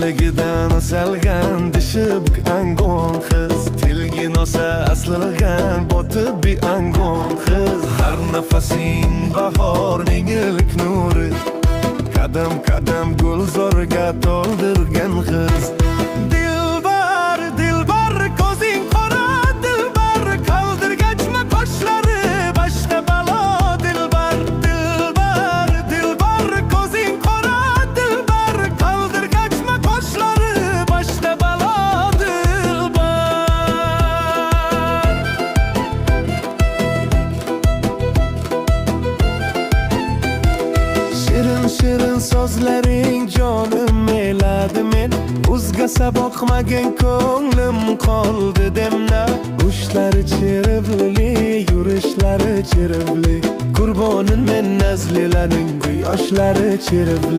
yoshligidan asalgan dishi angon qiz, tilgin olsa asrilgan botib bir angon qiz. Har nafasing bahorning ilk nuri, qadam qadam gulzorga to'ldirgan qiz. Dilbar dilbar ko'zing qora, dilbar qaldirgachma qoshlari boshqa balo. Dilbar dilbar dilbar ko'zing qora, dilbar qaldirgachma qoshlari boshqa balo. Dilbar shirin shirin so'zlaring jonim eladi men, o'zgasa boqmagan ko'nglim qoldi demna. Ushlari chirivli, yurishlari chirivli, qurbonin men nazlilarning yoshlari chirivli.